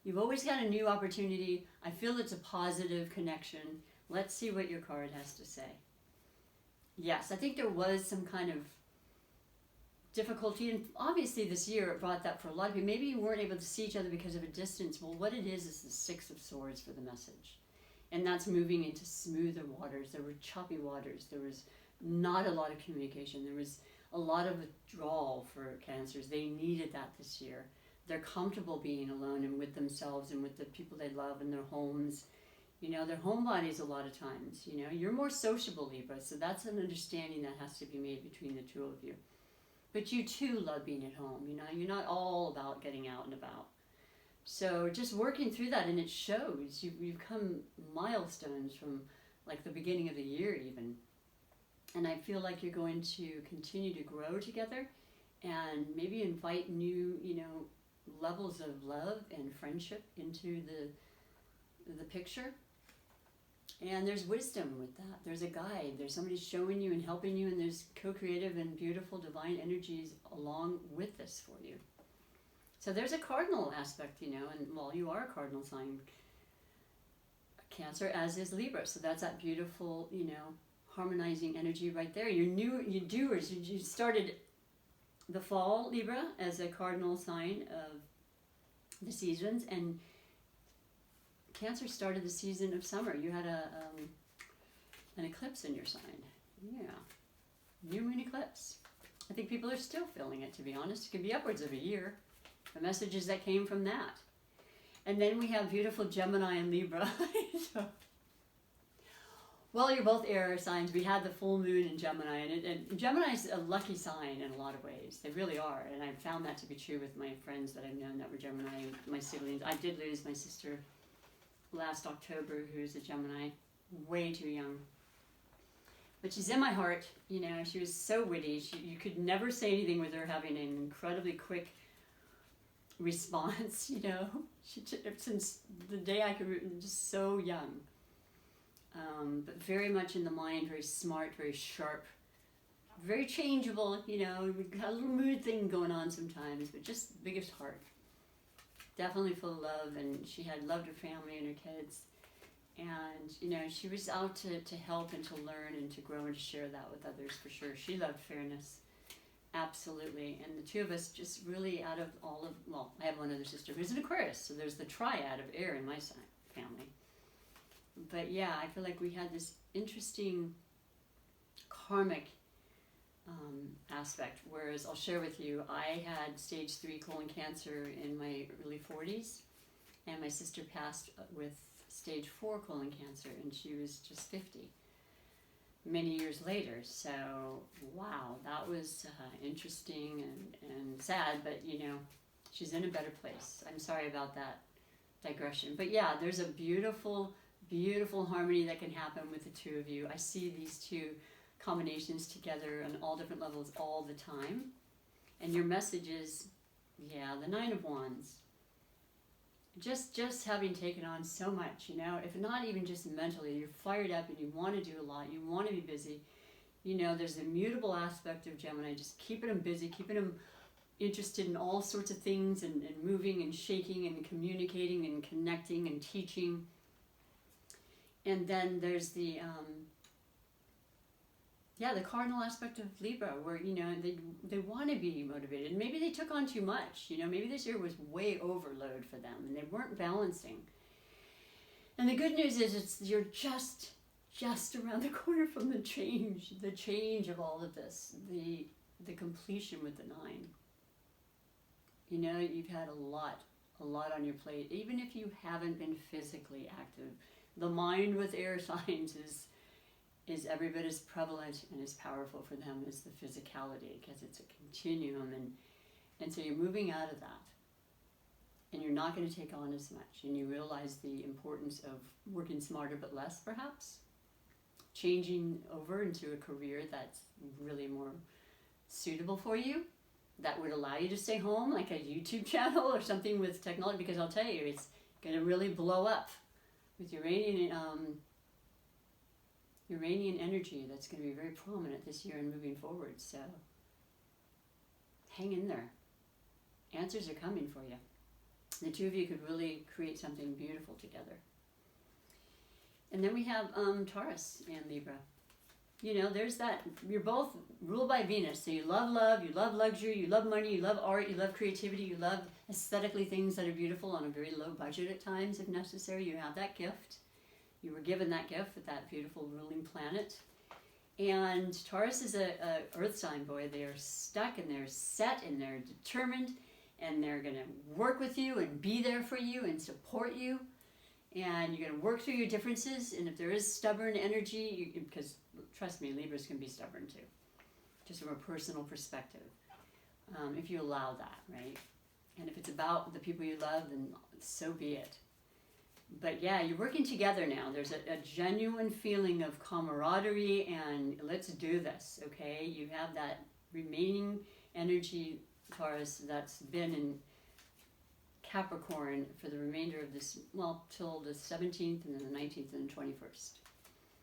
you've always got a new opportunity. I feel it's a positive connection. Let's see what your card has to say. Yes, I think there was some kind of difficulty, and obviously this year it brought that for a lot of you. Maybe you weren't able to see each other because of a distance. Well, what it is the Six of Swords for the message. And that's moving into smoother waters. There were choppy waters. There was not a lot of communication. There was a lot of withdrawal for Cancers. They needed that this year. They're comfortable being alone and with themselves and with the people they love in their homes. You know, their homebodies a lot of times. You know, you're more sociable, Libra, so that's an understanding that has to be made between the two of you. But you too love being at home. You know, you're not all about getting out and about. So just working through that, and it shows. You've come milestones from like the beginning of the year even. And I feel like you're going to continue to grow together and maybe invite new, you know, levels of love and friendship into the picture. And there's wisdom with that. There's a guide. There's somebody showing you and helping you, and there's co-creative and beautiful divine energies along with this for you. So there's a cardinal aspect, you know, and well, you are a cardinal sign, Cancer, as is Libra. So that's that beautiful, you know, harmonizing energy right there. You're doers. You started the fall, Libra, as a cardinal sign of the seasons, and Cancer started the season of summer. You had an eclipse in your sign. Yeah. New moon eclipse. I think people are still feeling it, to be honest. It could be upwards of a year. The messages that came from that. And then we have beautiful Gemini and Libra. So, well, you're both air signs. We had the full moon in Gemini, and Gemini's a lucky sign in a lot of ways. They really are, and I've found that to be true with my friends that I've known that were Gemini, my siblings. I did lose my sister last October, who's a Gemini, way too young. But she's in my heart. You know, she was so witty. You could never say anything with her having an incredibly quick response. You know, since the day I could, just so young. But very much in the mind, very smart, very sharp, very changeable. You know, we got a little mood thing going on sometimes, but just the biggest heart. Definitely full of love, and she had loved her family and her kids. And, you know, she was out to help and to learn and to grow and to share that with others, for sure. She loved fairness, absolutely. And the two of us just really, out of all of, well, I have one other sister who's an Aquarius, so there's the triad of air in my family. But yeah, I feel like we had this interesting karmic aspect, whereas I'll share with you, I had stage 3 colon cancer in my early 40s, and my sister passed with stage 4 colon cancer, and she was just 50 many years later. So wow, that was interesting and sad, but you know, she's in a better place. I'm sorry about that digression, but yeah, there's a beautiful harmony that can happen with the two of you. I see these two combinations together on all different levels all the time, and your message is, yeah, the 9 of Wands. Just having taken on so much, you know, if not even just mentally, you're fired up and you want to do a lot, you want to be busy. You know, there's the immutable aspect of Gemini, just keeping them busy, keeping them interested in all sorts of things, and moving and shaking and communicating and connecting and teaching. And then there's the the cardinal aspect of Libra, where, you know, they want to be motivated. Maybe they took on too much. You know, maybe this year was way overload for them, and they weren't balancing. And the good news is you're just around the corner from the change of all of this, the completion with the 9. You know, you've had a lot on your plate, even if you haven't been physically active. The mind with air signs is every bit as prevalent and as powerful for them as the physicality, because it's a continuum, and so you're moving out of that, and you're not going to take on as much, and you realize the importance of working smarter but less, perhaps changing over into a career that's really more suitable for you, that would allow you to stay home, like a YouTube channel or something with technology, because I'll tell you, it's going to really blow up with Uranian energy. That's going to be very prominent this year and moving forward. So hang in there. Answers are coming for you. The two of you could really create something beautiful together. And then we have Taurus and Libra. You know, there's that, you're both ruled by Venus, so you love love, you love luxury, you love money, you love art, you love creativity, you love aesthetically things that are beautiful on a very low budget at times if necessary. You have that gift. You were given that gift with that beautiful ruling planet. And Taurus is a earth sign, boy. They are stuck and they're set and they're determined, and they're going to work with you and be there for you and support you. And you're going to work through your differences. And if there is stubborn energy, because trust me, Libras can be stubborn too, just from a personal perspective, if you allow that, right? And if it's about the people you love, then so be it. But yeah, you're working together now. There's a genuine feeling of camaraderie and let's do this, okay? You have that remaining energy, Taurus, that's been in Capricorn for the remainder of this, well, till the 17th and then the 19th and the 21st,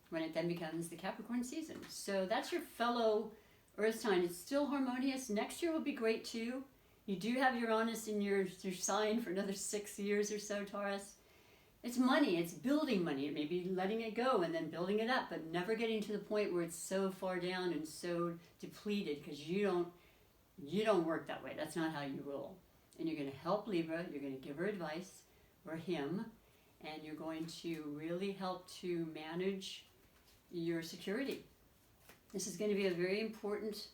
when it then becomes the Capricorn season. So that's your fellow earth sign. It's still harmonious. Next year will be great too. You do have Uranus in your sign for another 6 years or so, Taurus. It's money, it's building money. It may be letting it go and then building it up, but never getting to the point where it's so far down and so depleted, because you don't work that way. That's not how you roll. And you're going to help Libra, you're going to give her advice, or him, and you're going to really help to manage your security. This is going to be a very important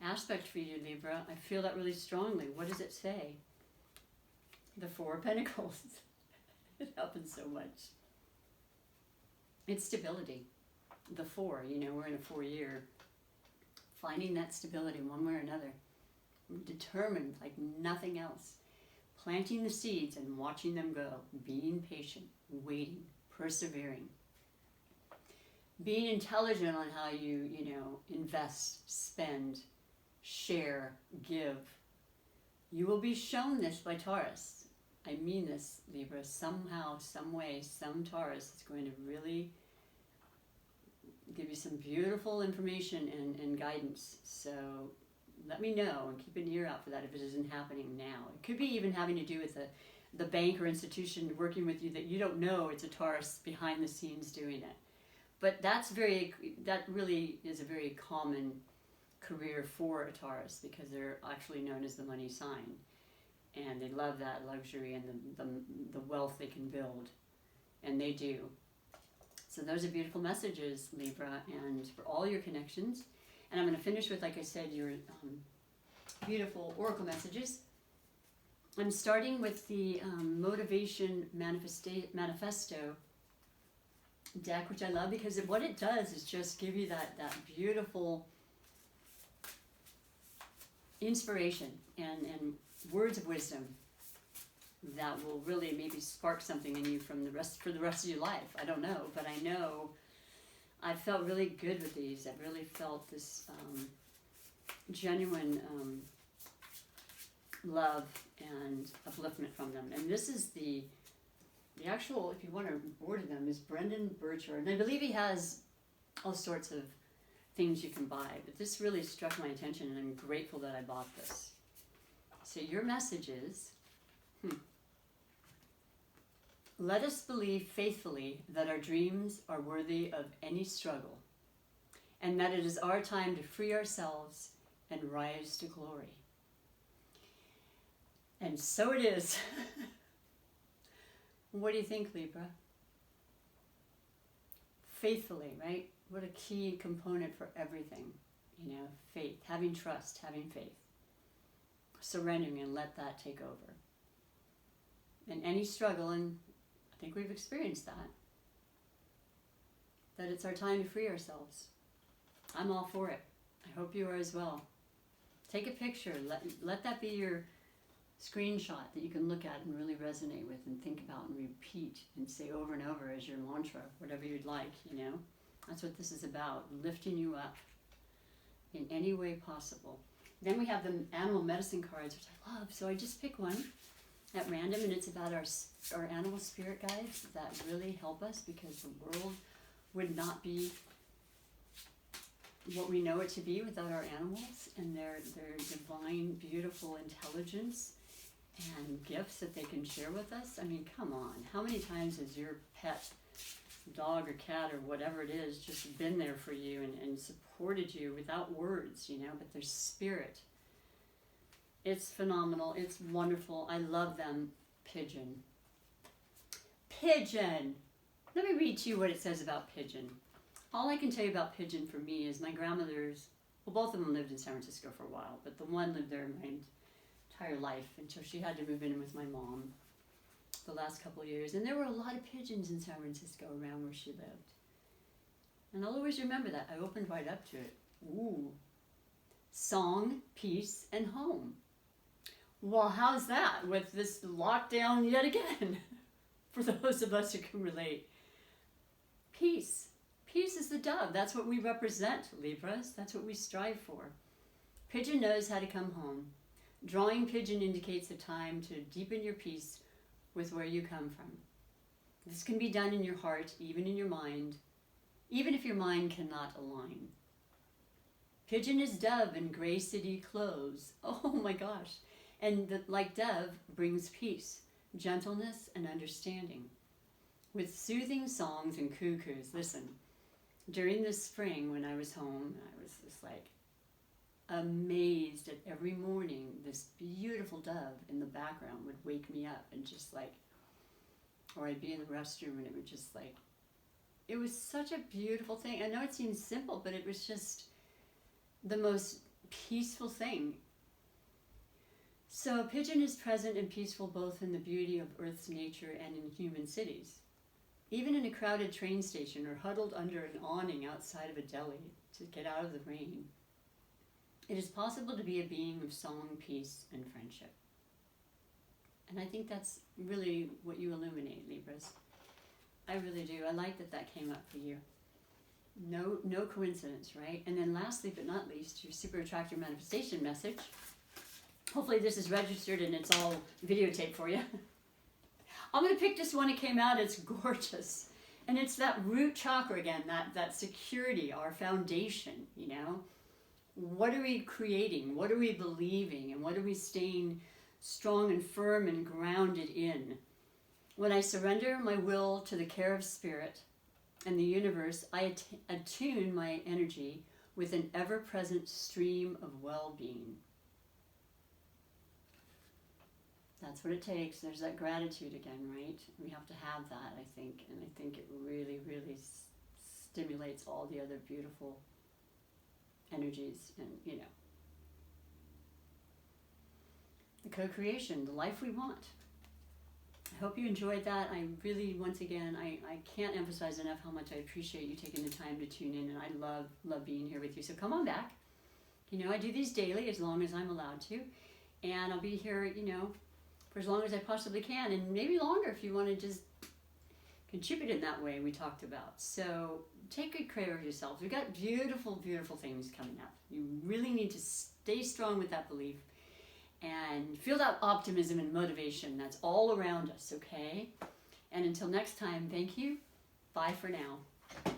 aspect for you, Libra. I feel that really strongly. What does it say? The Four of Pentacles. It happens so much. It's stability. The four, we're in a 4-year. Finding that stability one way or another. Determined like nothing else. Planting the seeds and watching them go. Being patient, waiting, persevering. Being intelligent on how you, invest, spend, share, give. You will be shown this by Taurus. I mean this, Libra. Somehow, some way, some Taurus is going to really give you some beautiful information and guidance. So let me know and keep an ear out for that if it isn't happening now. It could be even having to do with the bank or institution working with you that you don't know it's a Taurus behind the scenes doing it. But that really is a very common career for a Taurus, because they're actually known as the money sign. And they love that luxury and the wealth they can build. And they do. So those are beautiful messages, Libra, and for all your connections. And I'm going to finish with, like I said, your beautiful oracle messages. I'm starting with the Motivation Manifesto deck, which I love, because what it does is just give you that beautiful inspiration and words of wisdom that will really maybe spark something in you for the rest of your life. I don't know, but I know I felt really good with these. I really felt this genuine love and upliftment from them. And this is the actual, if you want to order them, is Brendan Burchard. And I believe he has all sorts of things you can buy. But this really struck my attention, and I'm grateful that I bought this. So your message is, let us believe faithfully that our dreams are worthy of any struggle, and that it is our time to free ourselves and rise to glory. And so it is. What do you think, Libra? Faithfully, right? What a key component for everything. Faith, having trust, having faith. Surrendering and let that take over. And any struggle, and I think we've experienced that it's our time to free ourselves. I'm all for it. I hope you are as well. Take a picture. Let that be your screenshot that you can look at and really resonate with and think about and repeat and say over and over as your mantra, whatever you'd like, That's what this is about, lifting you up in any way possible. Then we have the animal medicine cards, which I love. So I just pick one at random, and it's about our animal spirit guides that really help us, because the world would not be what we know it to be without our animals and their divine, beautiful intelligence and gifts that they can share with us. I mean, come on. How many times has your pet dog or cat or whatever it is just been there for you and supported you without words, but their spirit. It's phenomenal. It's wonderful. I love them. Pigeon. Pigeon! Let me read to you what it says about pigeon. All I can tell you about pigeon for me is my grandmother's, both of them lived in San Francisco for a while, but the one lived there my entire life until she had to move in with my mom the last couple of years. And there were a lot of pigeons in San Francisco around where she lived. And I'll always remember that. I opened right up to it. Ooh. Song, peace, and home. Well, how's that with this lockdown yet again? For those of us who can relate. Peace. Peace is the dove. That's what we represent, Libras. That's what we strive for. Pigeon knows how to come home. Drawing pigeon indicates a time to deepen your peace with where you come from. This can be done in your heart, even in your mind, even if your mind cannot align. Pigeon is dove in gray city clothes. Oh my gosh. And like dove, brings peace, gentleness, and understanding. with soothing songs and cuckoos. Listen, during this spring when I was home, I was just like amazed at every morning this beautiful dove in the background would wake me up and just like, or I'd be in the restroom and it would just like, it was such a beautiful thing. I know it seems simple, but it was just the most peaceful thing. So a pigeon is present and peaceful both in the beauty of Earth's nature and in human cities. Even in a crowded train station or huddled under an awning outside of a deli to get out of the rain, it is possible to be a being of song, peace, and friendship. And I think that's really what you illuminate, Libras. I really do. I like that that came up for you. No coincidence, right? And then lastly but not least, your super attractor manifestation message. Hopefully this is registered and it's all videotaped for you. I'm going to pick just one that came out. It's gorgeous. And it's that root chakra again, that security, our foundation, you know. What are we creating? What are we believing? And what are we staying strong and firm and grounded in? When I surrender my will to the care of Spirit and the universe, I attune my energy with an ever-present stream of well-being. That's what it takes. There's that gratitude again, right? We have to have that, I think. And I think it really, really stimulates all the other beautiful energies and, you know, the co-creation, the life we want. I hope you enjoyed that. I really, once again, I can't emphasize enough how much I appreciate you taking the time to tune in, and I love being here with you. So come on back. You know, I do these daily as long as I'm allowed to, and I'll be here, you know, for as long as I possibly can, and maybe longer if you want to just contribute in that way we talked about. So take good care of yourselves. We've got beautiful, beautiful things coming up. You really need to stay strong with that belief and feel that optimism and motivation that's all around us, okay? And until next time, thank you. Bye for now.